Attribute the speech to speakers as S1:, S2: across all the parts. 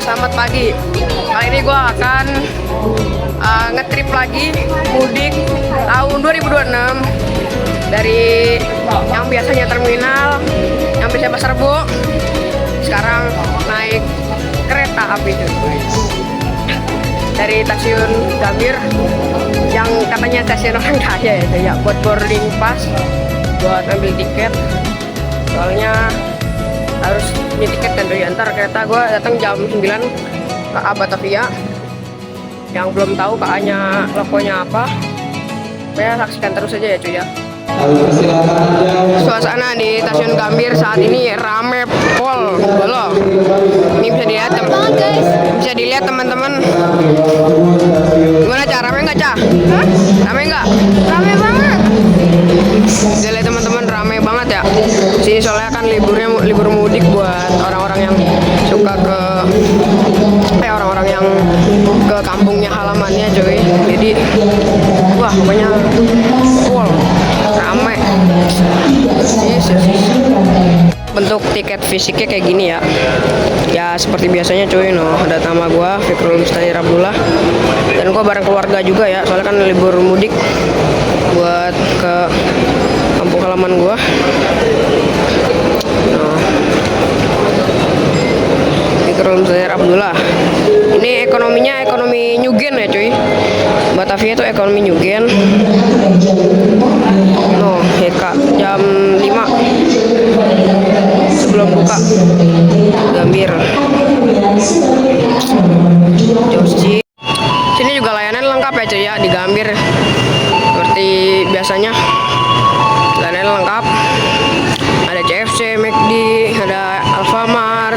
S1: Selamat pagi. Kali ini gue akan ngetrip lagi mudik tahun 2026 dari yang biasanya terminal sampai Pasar Rebo. Sekarang naik kereta api dari stasiun Gambir yang katanya stasiun orang kaya ya, buat boarding pass, buat ambil tiket. Soalnya harus punya tiket dan ntar kereta gue datang jam 9 KA Batavia. Yang belum tahu KA-nya logonya apa, saya saksikan terus aja ya cuy ya. Suasana di stasiun Gambir saat ini rame pol belum. Ini bisa dilihat teman-teman. Gimana Cah? Rame nggak Cah? Rame nggak?
S2: Rame banget.
S1: Bisa lihat teman-teman, rame banget ya. Sini soalnya kan libur mudik buat orang-orang yang suka ke orang-orang yang ke kampungnya halamannya cuy. Jadi wah pokoknya full rame. Bentuk tiket fisiknya kayak gini ya. Ya seperti biasanya cuy, ada nama gua Fikrul Mustahir Abdullah. Dan gua bareng keluarga juga ya, soalnya kan libur mudik buat ke kampung halaman gua. Fikrul Mustahir Abdullah. Ini ekonominya ekonomi Nyugen ya cuy. Batavia itu ekonomi Nyugen. Heka jam 5 sebelum buka Gambir. Josi. Sini juga layanan lengkap ya cuy ya di Gambir. Seperti biasanya layanan lengkap. Ada CFC, McD, ada Alfamart,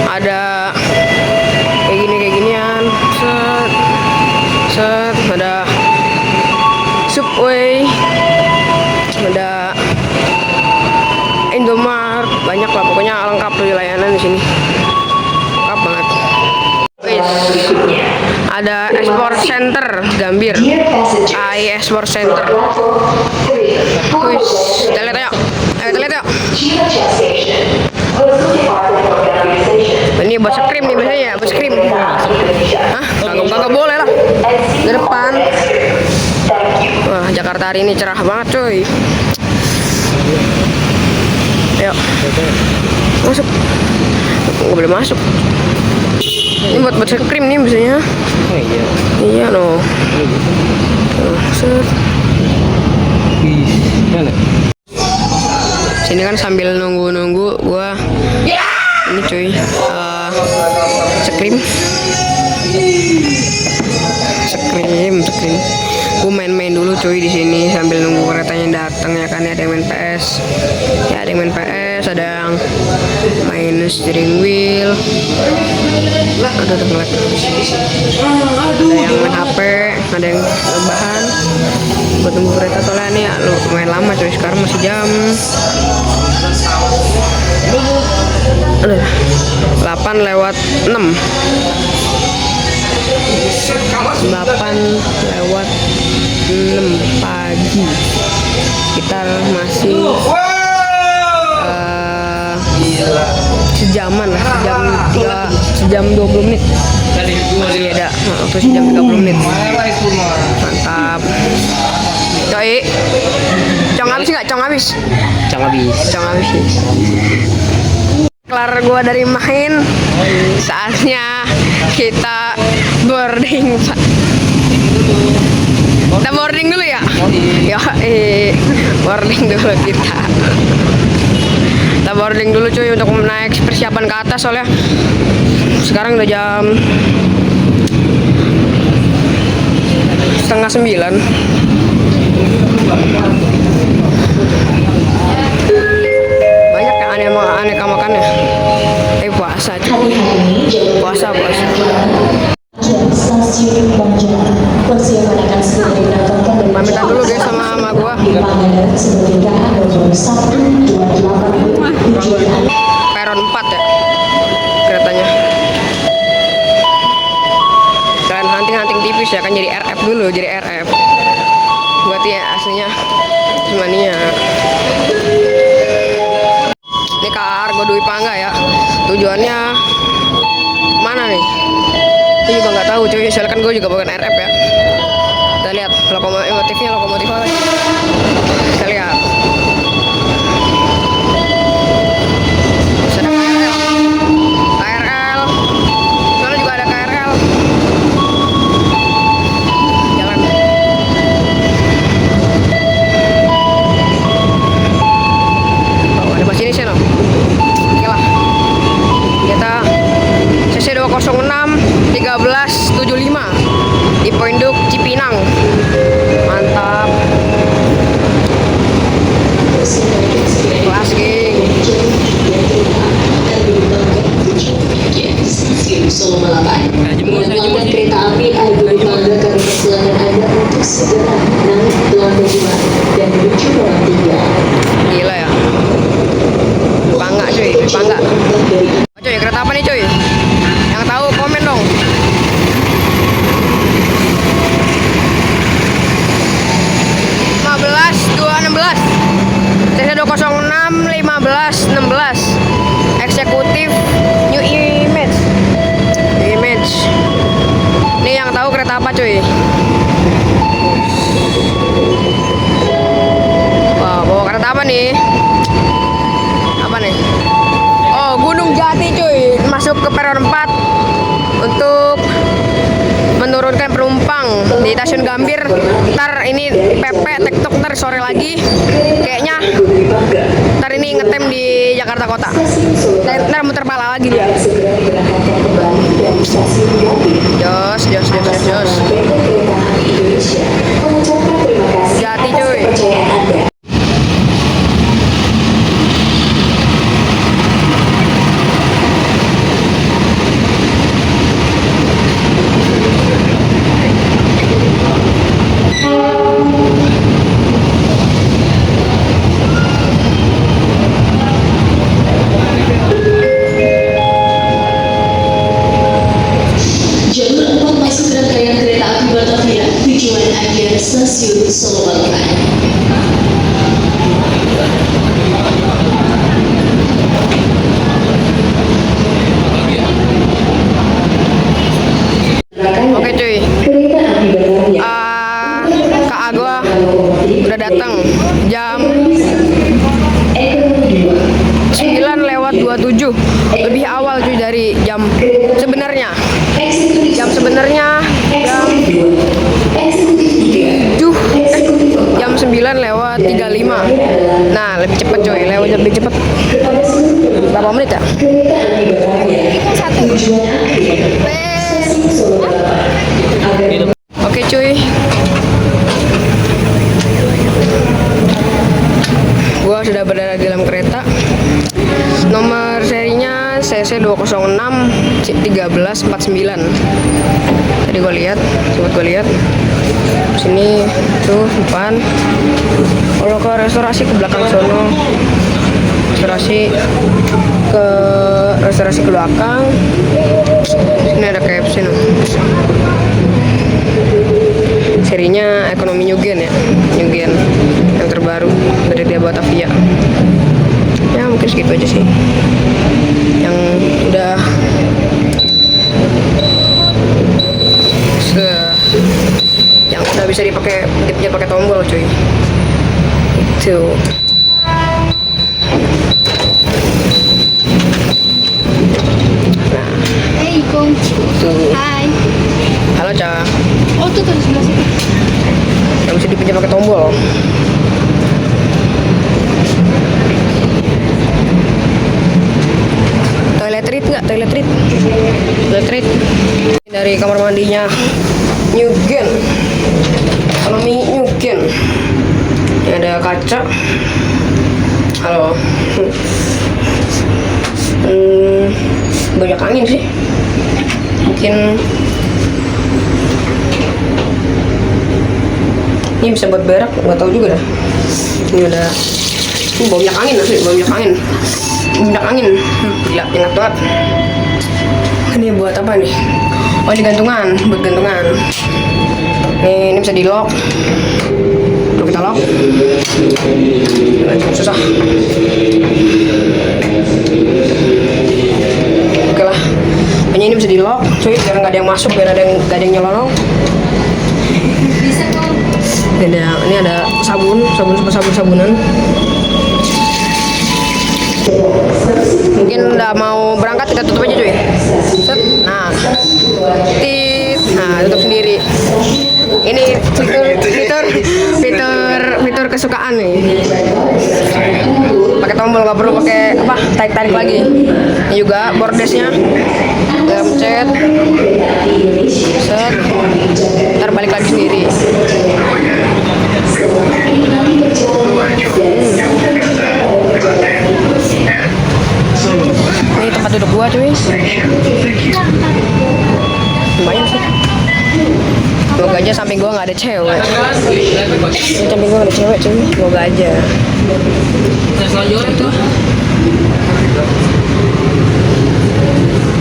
S1: ada kayak ginian. Set, ada Subway, ada Indomaret, banyak lah pokoknya lengkap tuh layanan di sini. Lengkap banget. Ada Export Center Gambir. AI Export Center. Kita lihat yuk. Ayo kita lihat yuk. Ini bus krim nih biasanya ya, bus krim. Hah? Kagak boleh lah. Di depan. Wah, Jakarta hari ini cerah banget cuy. Ayo. Masuk. Nggak boleh masuk. Ini buat bus krim nih biasanya.
S3: Oh iya.
S1: Iya set.
S3: Mana?
S1: Sini kan sambil nunggu gua ini cuy skrim gua main-main dulu cuy di sini sambil nunggu keretanya datang ya kan. Ada yang main PS ada yang main steering wheel, ada yang main HP, ada yang rebahan buat tunggu kereta. Soalnya nih lumayan lama cuy, sekarang masih jam 8 lewat 6 pagi. Kita masih sejaman lah, sejam 20 menit masih ada waktu, sejam 30 menit. Mantap coy. Cong habis. Kelar gua dari main, saatnya kita boarding. Kita boarding dulu ya. Boarding dulu kita. Kita boarding dulu cuy untuk naik persiapan ke atas, soalnya sekarang udah jam 8:30. Banyak yang aneka makannya. Puasa cuy. Puasa. Pamitan dulu guys sama gua. Peron 4 ya keretanya. Kalian hunting tipis ya kan, jadi RF dulu, jadi RF. Buat ya aslinya Mania. Ini KA Argo Dwi Pangga ya. Tujuannya mana nih? Gue juga nggak tahu cuy, soalnya kan gue juga bukan RF ya. Kita lihat lokomotifnya, lokomotif apa? Kita lihat. Ada KRL. Sana juga ada KRL. Jalan. Oh, ada masinis ya, no? Oke lah. Kita CC 206 1375 di Poinduk Cipinang. Mantap. Kelas geng.
S2: Solo Balapan. Pelanggan kereta api Ayu Bangga kami persilakan Anda untuk segera naik Belanda 2 dan menuju Bawah 3.
S1: Gila ya. Bangga cuy, bangga. Oh, cuy, kereta apa nih cuy? Yang tahu komen dong. CC 206 1516 eksekutif New Image. Nih yang tahu kereta apa cuy? Wah, bawa kereta apa nih? Apa nih? Oh, Gunung Jati cuy, masuk ke peron 4 untuk menurunkan penumpang di stasiun Gambir. Ntar ini PP TikTok ntar sore lagi kayaknya. Ntar ini ngetem di Jakarta Kota. Ntar muter pala lagi dia. Jos. Jati cuy.
S2: Stasiun Solo Balapan.
S1: Oke cuy, Kak Agwa udah datang jam 9:27, lebih awal cuy dari jam sebenarnya. Jam 9:35. Nah, lebih cepet coy, lebih cepet. Berapa menit ya? 1. Oke cuy. Gua sudah berada di dalam kereta. Nomor serinya CC 206 1349. Tadi gue lihat, sini tuh depan. Kalau ke restorasi ke belakang sono, restorasi ke belakang. Sini ada KFC no. Serinya ekonomi Nyugen ya, Nyugen yang terbaru dari dia Batavia. Ya mungkin segitu aja sih yang udah bisa dipakai tombol cuy. Itu
S3: Hey Kong.
S1: tuh.
S3: Hai.
S1: Halo Ca.
S3: Oh tuh di sebelah situ.
S1: Yang bisa dipinjam pakai tombol. Toilet treat dari kamar mandinya Nyugen, ekonomi Nyugen. Ini ada kaca. Halo. Banyak angin sih, mungkin ini bisa buat berak, nggak tahu juga dah. Ini ada banyak angin asli, banyak angin. Gila, enak banget. Ini buat apa nih? Oh, ini gantungan, buat gantungan. Ini bisa di lock. Kalau kita lock, susah. Oke lah, ini bisa di lock. nggak ada yang masuk, biar nggak ada yang nyelonong. Ini ada sabunan. Mungkin udah mau berangkat, kita tutup aja cuy. Set. Nah, tutup sendiri. Ini fitur kesukaan nih. Pakai tombol, nggak perlu pakai tarik lagi. Ini juga bordesnya, pencet, set, ntar balik lagi sendiri. Ini tempat duduk gua cuy. Lumayan sih. Semoga aja samping gua nggak ada cewek. Samping gua nggak ada cewek cuy. Semoga aja. Itu.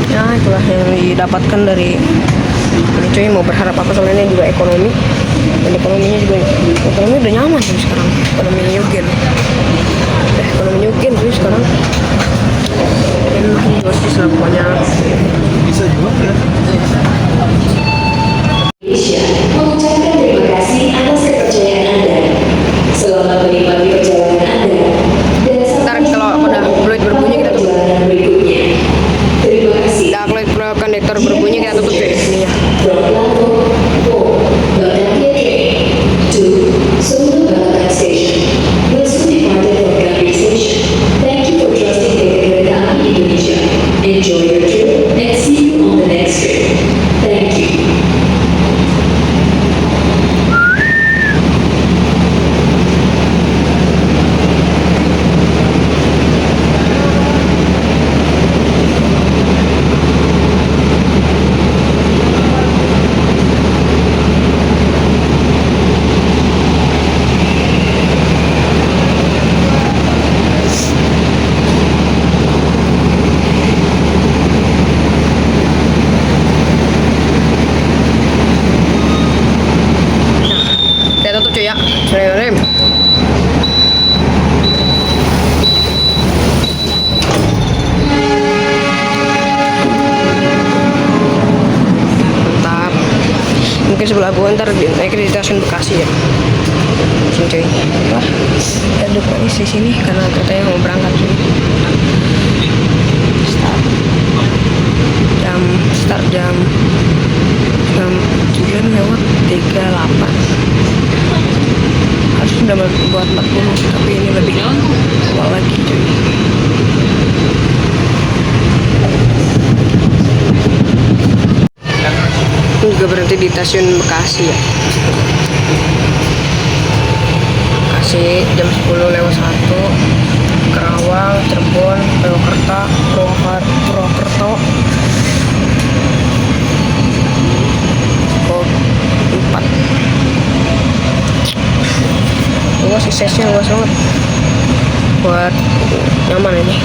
S1: Ya itulah yang didapatkan dari ini cuy. Mau berharap apa, soalnya ini juga ekonomi, dan ekonomi udah nyaman cuy sekarang. Ekonomi Yugen cuy sekarang. Dan justice lah pokoknya.
S4: Bisa juga ya.
S2: Indonesia mengucapkan terima kasih atas kepercayaan Anda. Selamat menikmati perjalanan Anda. Dan
S1: Ntar kalau udah fluid berbunyi kita tutup.
S2: perjalanan berikutnya. Terima kasih.
S1: Udah kalau kondektor berbunyi kita tutup cuy. Ini ya.
S2: From platform 4, Batavia train to Solo Balapan Station. Will soon depart from Gambir Station. Thank you for trusting Kereta Api Indonesia. Enjoy your trip and see you on the next trip. Thank you. Kita tutup cuy ya. Rem. Mantap. Mungkin sebelah gua ntar naik di stasiun Bekasi ya. Sini cuy. Wah, kita duduk lagi di sini karena katanya mau berangkat cuy. Start jam 9:38. Harus sudah buat 40, tapi ini lebih awal lagi cuy. Ini juga berhenti di stasiun Bekasi ya. Bekasi jam 10:01. Karawang, Cirebon, Purwokerto, 4. Luas sih, size-nya luas banget. Buat nyaman ini.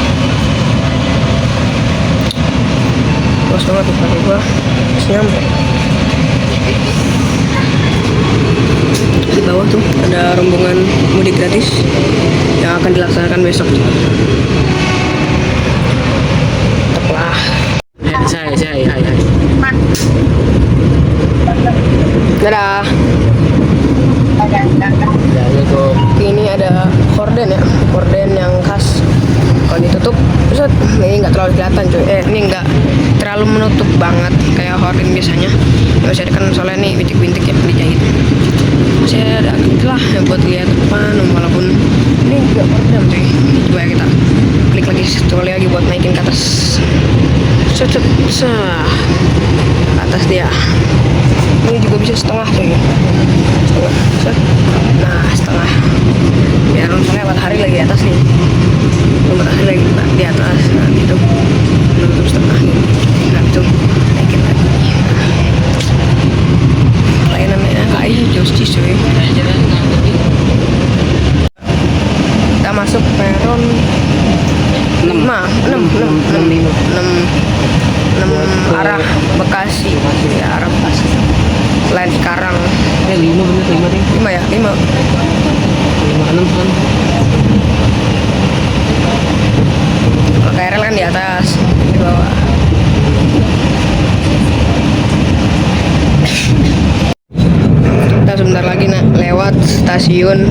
S2: Luas banget nih pakai gua. Masih nyampe. Di bawah tuh ada rombongan mudik gratis yang akan dilaksanakan besok. Tetaplah.
S4: Hai.
S1: Dadah. Ini ada horden ya, horden yang khas. Kalau ditutup, ini nggak terlalu kelihatan cuy. Ini nggak terlalu menutup banget kayak horden biasanya. Masih ada kan soalnya nih bintik-bintik yang dijahit. Masih ada lah yang buat lihat depan, walaupun ini nggak horden cuy. Coba ya kita klik lagi buat naikin ke atas. Atas dia. Ini juga bisa setengah cuy. Setengah. Biar soalnya matahari lagi di atas nih. Matahari lagi di atas. Nah gitu. Menutup setengah nih. Nah itu naikin lagi. Layanannya KAI justice cuy. Kita masuk peron 6 arah Bekasi. Ya, arah Bekasi. Lain sekarang.
S4: 5 bener 5 deh.
S1: 5 ya? 5.
S4: 5 6 kan.
S1: Kalau KRL kan di atas, di bawah. stasiun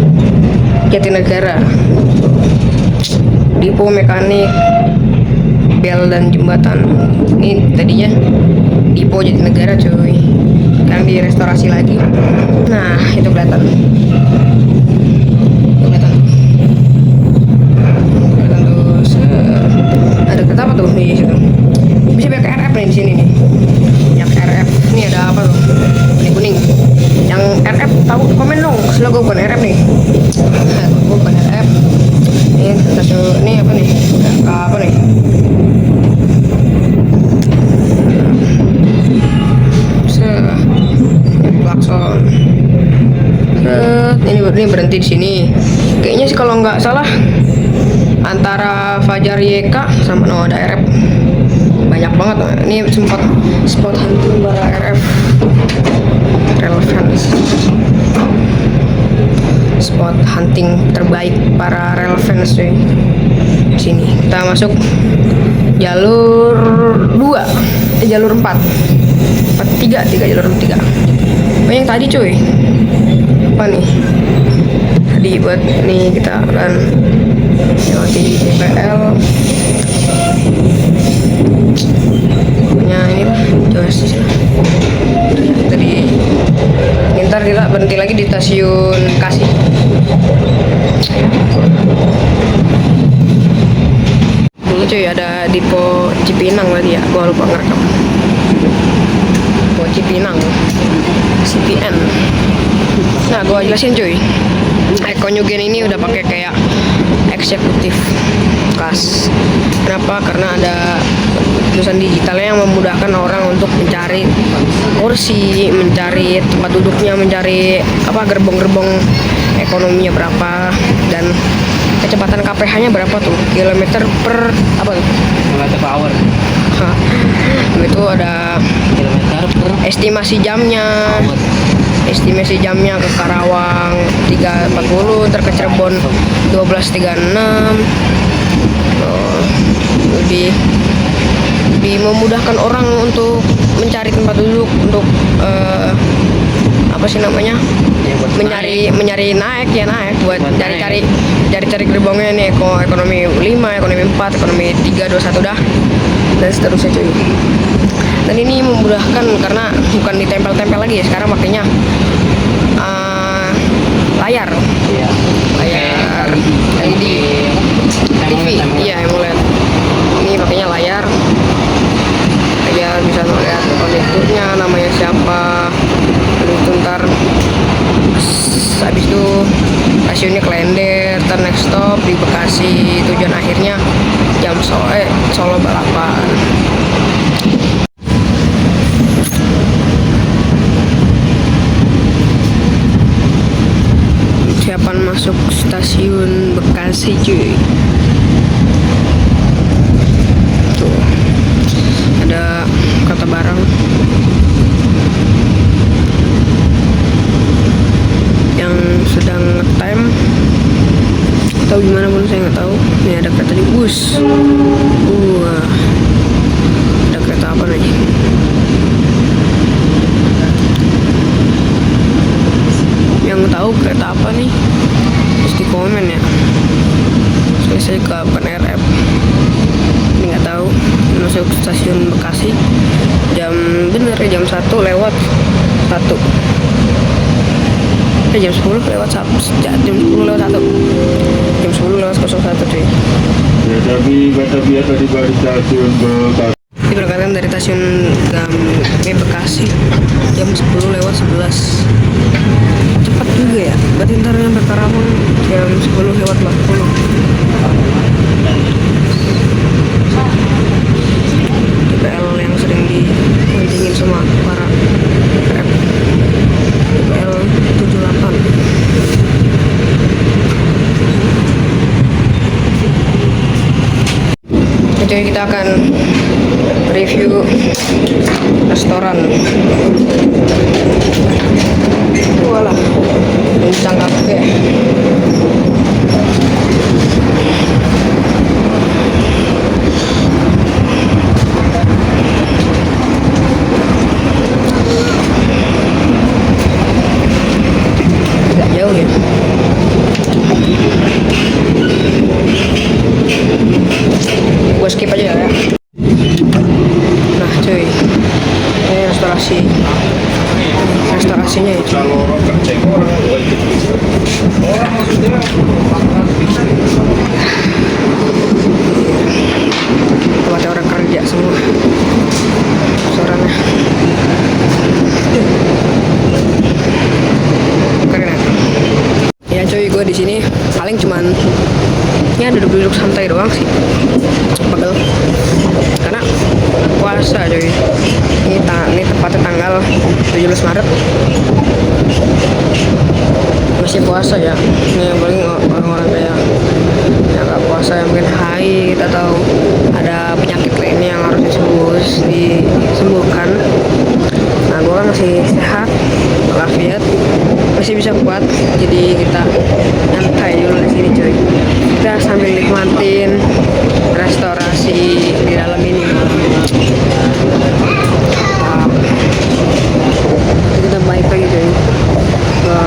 S1: Jatinegara. Depo mekanik, bel dan jembatan. Ini tadinya Depo Jatinegara cuy. Sekarang direstorasi lagi. Nah, itu kelihatan. Kelihatan tuh. Ada kereta apa tuh di situ? Bisa pakai RF nih di sini nih. Yang RF. Ini ada apa tuh? Kuning. Yang RF tahu komen dong. Setelah gue bukan RF nih. Nah, gue bukan RF. Ini stasiun ini apa nih? Apa nih? Klakson. Ini berhenti di sini. Kayaknya sih kalau nggak salah antara Fajar YK sama ada RF. Banyak banget. Ini sempat spot hunting para RF relevan. Spot hunting terbaik para relevan cuy. Di sini kita masuk jalur 2, jalur 4. 3 jalur 3. Oh, yang tadi cuy. Apa nih? Tadi buat nih kita akan lewati PL. Pokoknya ini lah, jelas sih. Tadi ntar kita berhenti lagi di stasiun Bekasi. Dulu cuy ada Depo Cipinang tadi ya, gua lupa ngerekam. Depo Cipinang, CPN. Nah, gua jelasin cuy. Ekoneugen ini udah pakai kayak eksekutif kelas. Kenapa? Karena ada tulisan digitalnya yang memudahkan orang untuk mencari kursi, mencari tempat duduknya, mencari apa gerbong-gerbong ekonominya berapa, dan kecepatan KPH-nya berapa tuh, kilometer per apa tuh?
S4: Kilometer per hour.
S1: Itu ada
S4: Kilometer per
S1: estimasi jamnya. Estimasi jamnya ke Karawang 3.40, ntar ke Cirebon 12.36. Lebih memudahkan orang untuk mencari tempat duduk, untuk apa sih namanya,
S4: ya, buat
S1: mencari naik buat cari gerbongnya nih, ekonomi 5, ekonomi 4, ekonomi 3, 21 dah, dan seterusnya cuy. Dan ini memudahkan karena bukan ditempel-tempel lagi ya, sekarang makanya layar
S4: Iya.
S1: layar LED TV, iya AMOLED. Ini pakainya layar bisa melihat kondekturnya, namanya siapa, lalu itu ntar habis itu stasiunnya Klender, ntar next stop di Bekasi, tujuan akhirnya jam Solo Balapan. Siapan masuk stasiun Bekasi cuy. Tuh ada kata barang yang sedang nge-time atau gimana pun saya nggak tahu. Ini ada kereta di bus. Ada kereta apa nih? Yang tahu kereta apa nih? Terus di komen ya. Saya ke bukan RF. Ini nggak tahu. Masuk stasiun Bekasi jam bener ya, jam 1 lewat 1. Jam 10 lewat 1. Jam 10 lewat 1. Jam 10 lewat 01 cuy.
S5: Kereta api akan tiba di stasiun Bekasi.
S1: Diberangkatkan dari stasiun Bekasi jam 10 lewat 11. Cepat juga ya. Berarti ntar nyampe Karawang jam 10 lewat 40. PL yang sering diguntingin sama para rep. PL 78. Jadi kita akan review restoran. Walah, bincang kafe. Agak jauh ya. skip aja ya. Nah cuy, ini restorasinya ya cuy.
S5: Kalau orang kerja
S1: Tempatnya orang kerja semua restorannya. Keren ya cuy, gue di sini paling cuman ya duduk-duduk santai doang sih, pegel karena puasa cuy. Ini tepatnya tanggal 17 Maret masih puasa ya. Ini yang paling orang-orang kayak yang nggak puasa yang mungkin haid atau ada penyakit lainnya yang harus disembuhkan. Nah gue kan masih sehat walafiat, masih bisa kuat, jadi kita nyantai dulu di sini cuy. Kita sambil nikmatin restorasi di dalam ini. Kita balik lagi cuy ke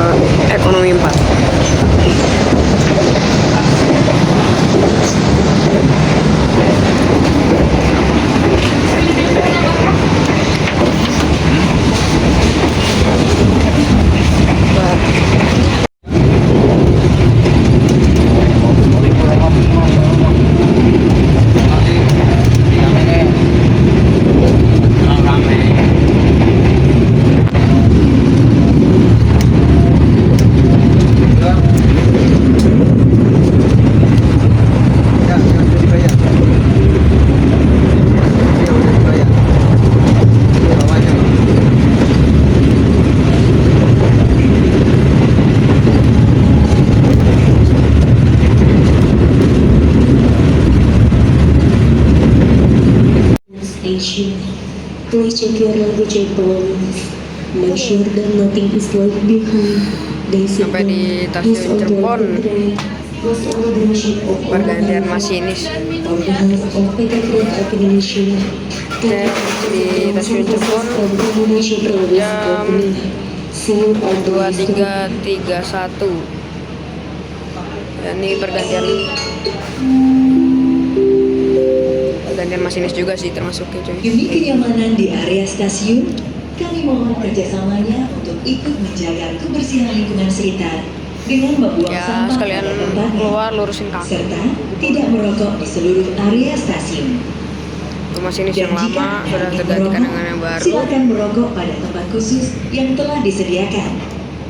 S1: ekonomi 4.
S2: Station. Please check your luggage and belongings. Make sure that nothing is left behind.
S1: Sampai di stasiun Cirebon, pergantian masinis. Dan di stasiun Cirebon jam 23.31. Dan ini pergantian masinis juga sih termasuknya cuy.
S2: Demi kenyamanan di area stasiun, kami mohon kerjasamanya untuk ikut menjaga kebersihan lingkungan sekitar dengan membuang
S1: Ya
S2: sampah
S1: sekalian
S2: pada tempatnya,
S1: keluar lurusin kaki.
S2: serta tidak merokok di seluruh area stasiun.
S1: Masinis yang
S2: Dan jika
S1: lama sudah
S2: Anda
S1: tergantikan
S2: merokok,
S1: dengan yang baru.
S2: silakan merokok pada tempat khusus yang telah disediakan.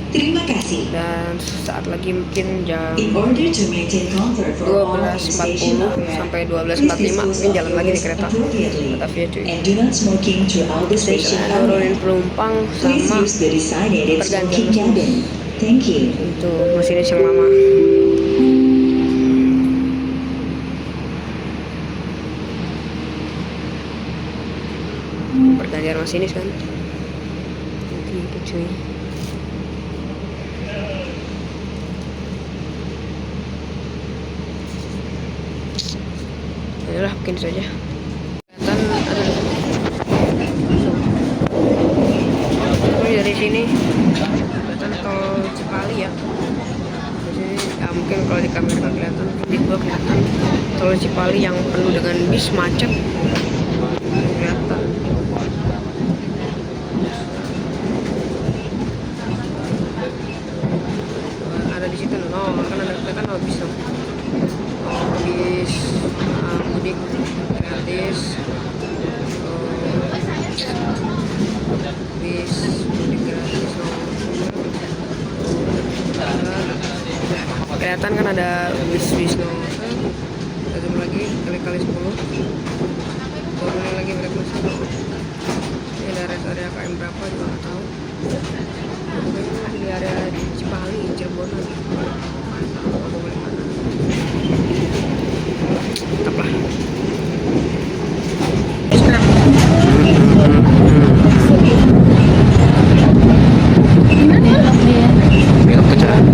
S2: Terima kasih.
S1: Dan saat lagi mungkin jam
S2: In order to maintain comfort for all in
S1: 12.40
S2: station area,
S1: sampai
S2: please
S1: 12.45
S2: dispose
S1: mungkin
S2: of
S1: jalan
S2: your
S1: lagi di
S2: waste
S1: kereta
S2: appropriately.
S1: Batavia cuy.
S2: And do not smoking throughout the station
S1: Saya
S2: area.
S1: nurunin penumpang
S2: Please
S1: sama
S2: use the designated
S1: pergantian
S2: smoking cabin. Thank you.
S1: itu masinis yang lama. Pergantian masinis kan. Gitu cuy. Yalah mungkin saja. Kelihatan ada. Ini dari sini kelihatan tol Cipali ya. Jadi ya mungkin kalau di kamera nggak kelihatan, di gua kelihatan tol Cipali yang penuh dengan bis macet. Kelihatan. Ada di situ no, kan ada bis no. Bis mudik gratis, bis mudik gratis no. Kelihatan kan ada bis no. Satu lagi kali 10. Turunnya lagi berapa sih? Ini ada rest area KM berapa juga nggak tahu. Pokoknya di area Cipali, Cirebon. Tetaplah. Belok ke jalan.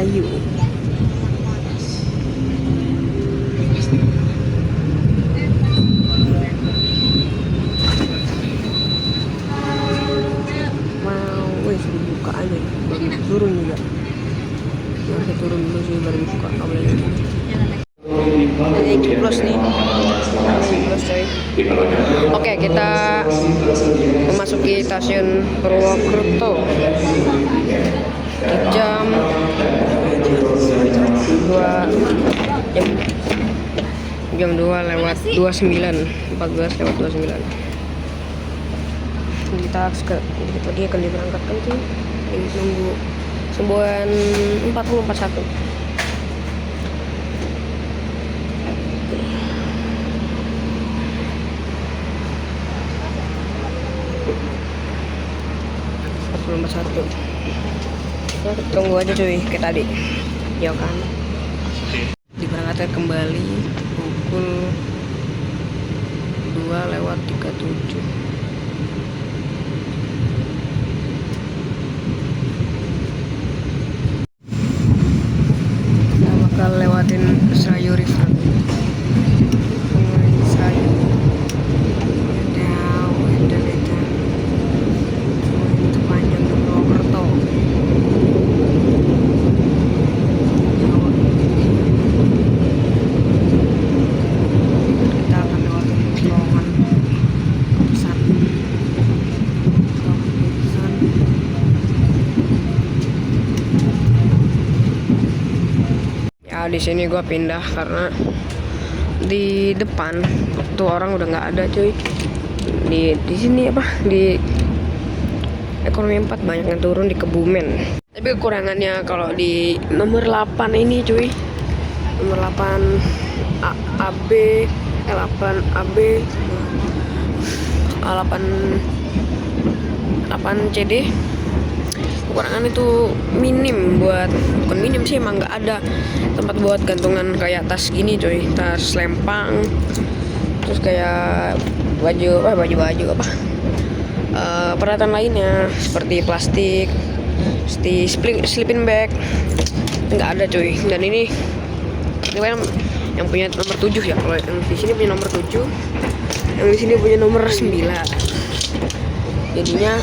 S1: Sayu. Wow, wih buka aja baru turun juga. Harus turun dulu sih baru buka kabelnya. Ini ciplos nih. Ciplos coy. Oke, kita memasuki stasiun Purwokerto. Jam 2 lewat 29, 14 lewat 29. Kita dia akan diberangkatkan tuh nunggu semboyan 4041. Ya, tunggu aja cuy kayak tadi ya kan. Diberangkatkan kembali pukul 2 lewat 37. Kita bakal lewatin Serayu River. Serayu. Itu panjang ke Purwokerto. Kita akan lewatin terowongan Pisan. Ya di sini gua pindah karena di depan tuh orang udah nggak ada cuy. Di sini apa di ekonomi 4 banyak yang turun di Kebumen. Tapi kekurangannya kalau di nomor 8 ini cuy, nomor 8 AB 8 AB 8 CD, kekurangan itu minim bukan minim sih, emang nggak ada tempat buat gantungan kayak tas gini cuy, tas lempang, terus kayak baju apa peralatan lainnya seperti plastik, sleeping bag nggak ada cuy. Dan ini kan yang punya nomor 7 ya, kalau yang di sini punya nomor 7, yang di sini punya nomor 9, jadinya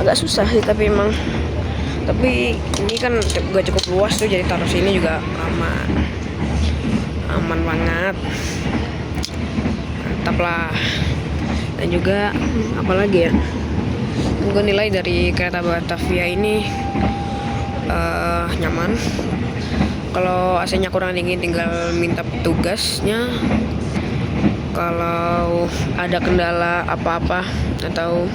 S1: agak susah sih. Tapi ini kan gak cukup luas tuh, jadi taruh sini juga aman banget, mantap lah. Dan juga apalagi ya, gue nilai dari kereta Batavia ini nyaman. Kalau AC-nya kurang dingin tinggal minta petugasnya. Kalau ada kendala apa-apa atau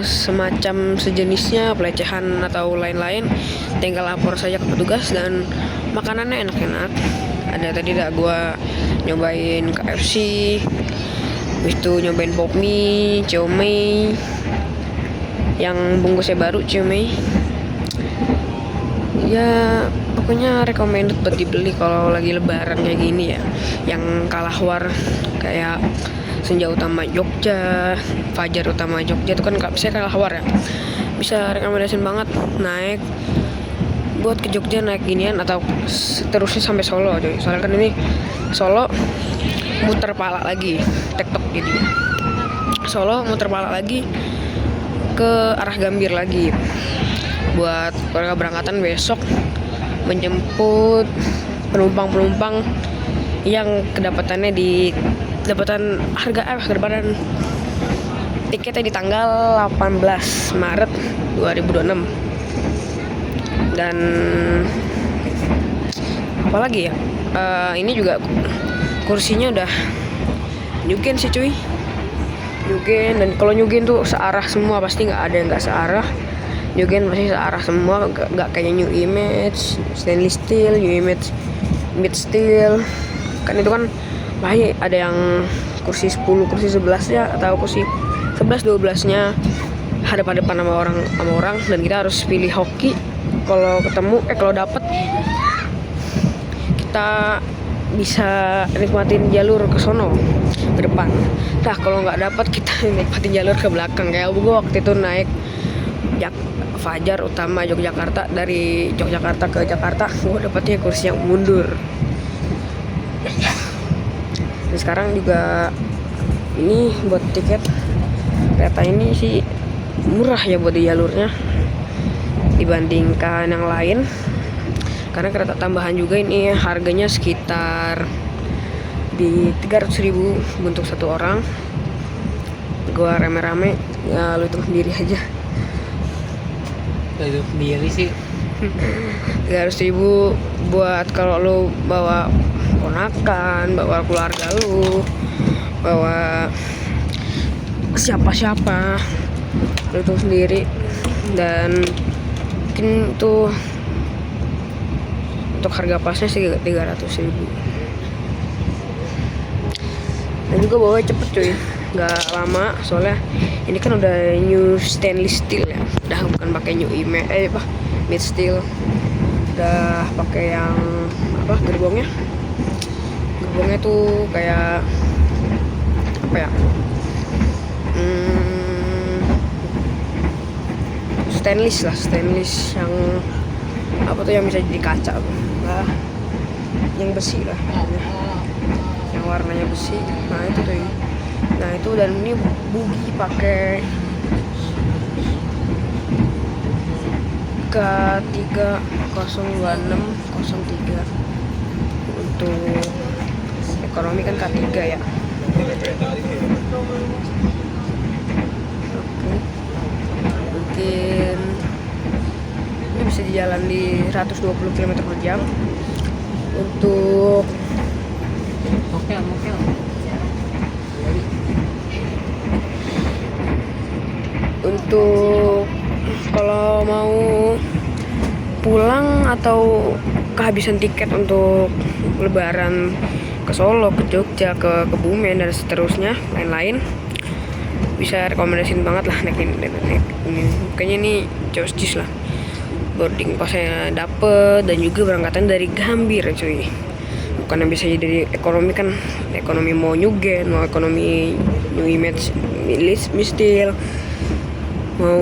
S1: semacam sejenisnya, pelecehan atau lain-lain, tinggal lapor saja ke petugas. Dan makanannya enak-enak. Ada tadi gue nyobain KFC, habis itu nyobain pop mie, siomay yang bungkusnya baru, siomay. Ya pokoknya recommended buat dibeli kalau lagi lebaran kayak gini ya. Yang kalah war kayak Senja Utama Jogja, Fajar Utama Jogja itu kan bisa kalah war ya. Bisa rekomendasiin banget naik buat ke Jogja naik ginian, atau seterusnya sampai Solo cuy. Soalnya kan ini Solo muter pala lagi, tektok jadi Solo muter pala lagi ke arah Gambir lagi. Buat warga berangkatan besok menjemput penumpang yang kedapatan harga tiketnya di tanggal 18 Maret 2026. Dan apalagi ya, ini juga kursinya udah nyugen sih cuy, nyugen. Dan kalau nyugen tuh searah semua, pasti nggak ada yang nggak searah. Nyugen pasti searah semua, nggak kayak New Image, Stainless Steel, New Image Mid Steel. Kan itu kan banyak, ada yang kursi 10, kursi 11 ya, atau kursi 11, 12 nya hadap-hadapan sama orang, dan kita harus pilih hoki. Kalau kalau dapet kita bisa nikmatin jalur ke sono, ke depan. Nah kalau nggak dapat, kita nikmatin jalur ke belakang. Kayak gue waktu itu naik Fajar Utama Yogyakarta. Dari Yogyakarta ke Jakarta gue dapetnya kursi yang mundur. Dan sekarang juga ini buat tiket kereta ini sih murah ya buat di jalurnya dibandingkan yang lain, karena kereta tambahan juga ini harganya sekitar di 300.000 untuk satu orang. Gua rame-rame ya, lu hitung sendiri aja.
S4: Itu sendiri sih.
S1: 300.000 buat kalau lu bawa ponakan, bawa keluarga lu, bawa siapa-siapa, lu hitung sendiri. Dan mungkin tuh untuk harga pasnya sih 300.000. Dan juga bawa cepet cuy, nggak lama, soalnya ini kan udah new stainless steel ya, udah bukan pakai new mid steel, udah pakai yang apa, gerbongnya tuh kayak apa ya, stainless yang apa tuh, yang bisa jadi kaca tuh, nah, yang besi lah, yang warnanya besi. Nah itu tuh, nah itu, dan ini bugi pakai K3 02603. Untuk ekonomi kan K3 ya. Oke, mungkin ini bisa dijalan di 120 km/jam. Untuk
S4: Mokel.
S1: Untuk kalau mau pulang atau kehabisan tiket untuk lebaran ke Solo, ke Jogja, ke Kebumen dan seterusnya lain-lain, bisa rekomendasiin banget lah naik ini. Kayaknya ini jus lah, boarding pasnya dapet, dan juga berangkatan dari Gambir cuy. Bukan yang bisa dari ekonomi, kan ekonomi mau New Gen, mau ekonomi New Image Steel, mau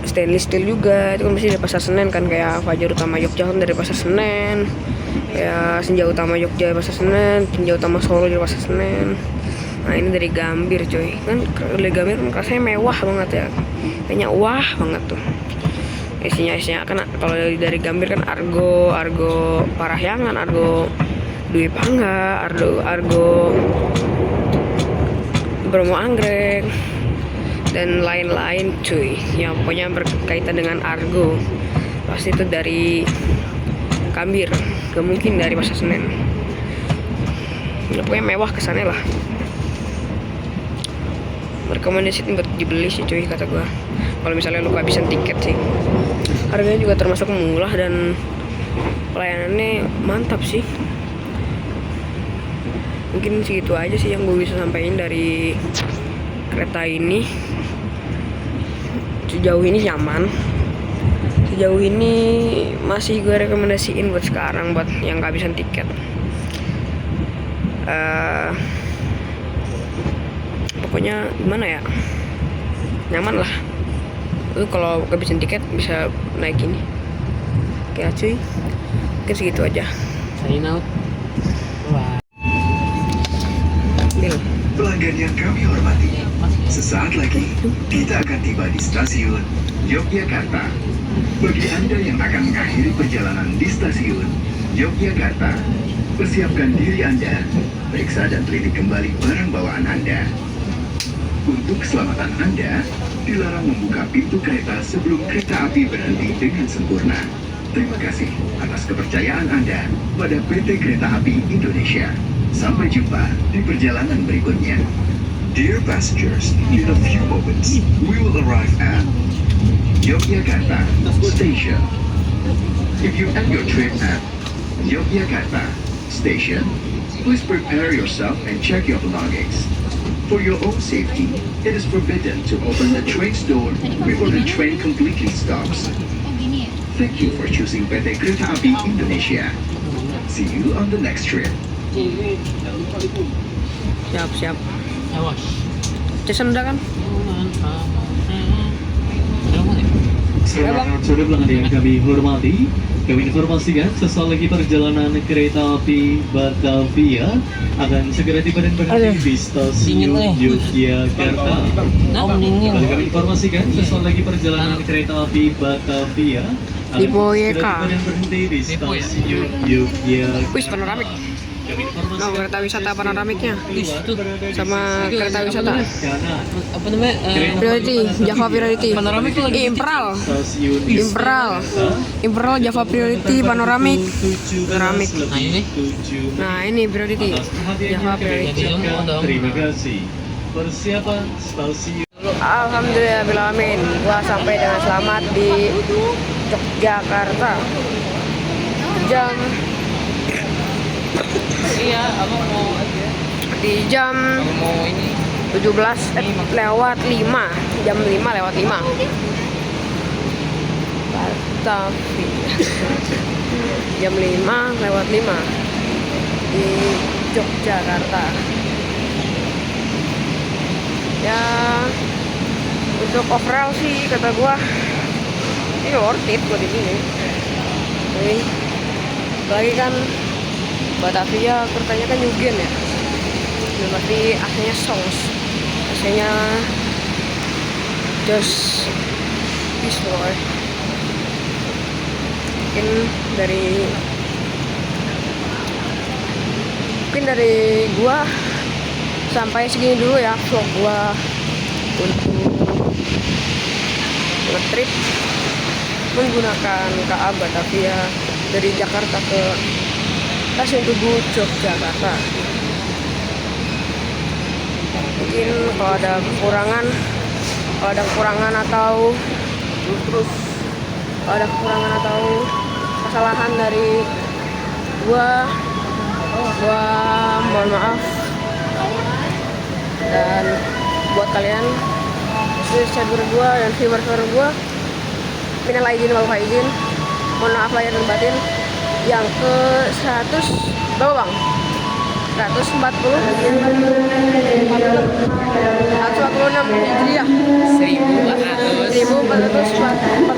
S1: stainless steel juga. Itu kan mesti dari Pasar Senen kan, kayak Fajar Utama Jogja kan dari Pasar Senen, kayak Senja Utama Jogja dari Pasar Senen, Senja Utama Solo dari Pasar Senen. Nah ini dari Gambir coy, kan dari Gambir kan rasanya mewah banget ya, kayaknya wah banget tuh isinya kan. Kalau dari Gambir kan Argo Parahyangan, Argo Dwi Pangga, Argo Bromo Anggrek, dan lain-lain cuy, yang pokoknya berkaitan dengan Argo pasti itu dari Gambir, gak mungkin dari Pasar Senen. Ya, pokoknya mewah kesannya lah. Rekomendasi buat dibeli sih cuy, kata gua. Kalau misalnya lu kehabisan tiket sih, harganya juga termasuk murah dan pelayanannya mantap sih. Mungkin segitu aja sih yang gue bisa sampaikan dari kereta ini. Sejauh ini nyaman, sejauh ini masih gue rekomendasiin buat sekarang, buat yang kehabisan tiket. Pokoknya gimana ya, nyaman lah. Lu kalau kehabisan tiket bisa naik ini. Oke cuy, mungkin segitu aja.
S4: Sign out. Bye.
S6: Pelanggan yang kami hormati, sesaat lagi kita akan tiba di stasiun Yogyakarta. Bagi Anda yang akan mengakhiri perjalanan di stasiun Yogyakarta, persiapkan diri Anda, periksa dan teliti kembali barang bawaan Anda. Untuk keselamatan Anda, dilarang membuka pintu kereta sebelum kereta api berhenti dengan sempurna. Terima kasih atas kepercayaan Anda pada PT Kereta Api Indonesia. Sampai jumpa di perjalanan berikutnya. Dear passengers, in a few moments, we will arrive at Yogyakarta Station. If you end your trip at Yogyakarta Station, please prepare yourself and check your belongings. For your own safety, it is forbidden to open the train's door before the train completely stops. Thank you for choosing PT Kereta Api Indonesia. See you on the next trip.
S1: Siap.
S4: Awas.
S1: Jason udah kan?
S4: Ada apa nih?
S7: Saudara pelanggan yang kami hormati, kami informasikan sesaat lagi perjalanan kereta api Batavia akan segera tiba dan berhenti di stasiun Yogyakarta. Kembali kami informasikan sesaat lagi perjalanan kereta api Batavia
S1: Di
S7: akan
S1: Boyeka.
S7: segera tiba dan berhenti di stasiun Yogyakarta.
S1: Wih, panoramik.
S7: Kami informasikan
S1: Oh, kereta wisata panoramiknya.
S4: Itu
S1: Sama kereta wisata.
S7: kanan.
S4: apa namanya?
S1: Priority, Java Priority.
S4: Panoramik tuh lagi
S1: Imperial.
S7: Stasiun
S1: Imperial. Imperial Java Priority panoramik. Panoramik.
S4: Nah, ini.
S1: Nah, ini Priority. Java Priority.
S4: Jadi semua dong.
S7: Terima kasih. Persiapan stasiun.
S1: Alhamdulillahirrahmanirrahim. Gua sampai dengan selamat di Yogyakarta. Jam
S4: Iya, abang mau
S1: di jam
S4: mau ini.
S1: 17 lewat 5. Jam 5 lewat 5. Batavia. Jam 5 lewat 5 di Yogyakarta. Ya, untuk overall sih kata gua ini worth it buat di sini. Jadi, lagi kan Batavia kertanya kan Yugen ya. Dan berarti AC-nya songs. AC-nya just peace boy. Mungkin dari gua sampai segini dulu ya vlog gua untuk nge-trip menggunakan KA Batavia dari Jakarta ke Stasiun Tugu Yogyakarta. Mungkin kalau ada kekurangan atau kesalahan dari gua mohon maaf. Dan buat kalian subscriber gua dan viewer gua, minal aidin wal faizin, mohon maaf lahir dan batin. Yang ke 100 berapa bang? 146 Hijriah 1440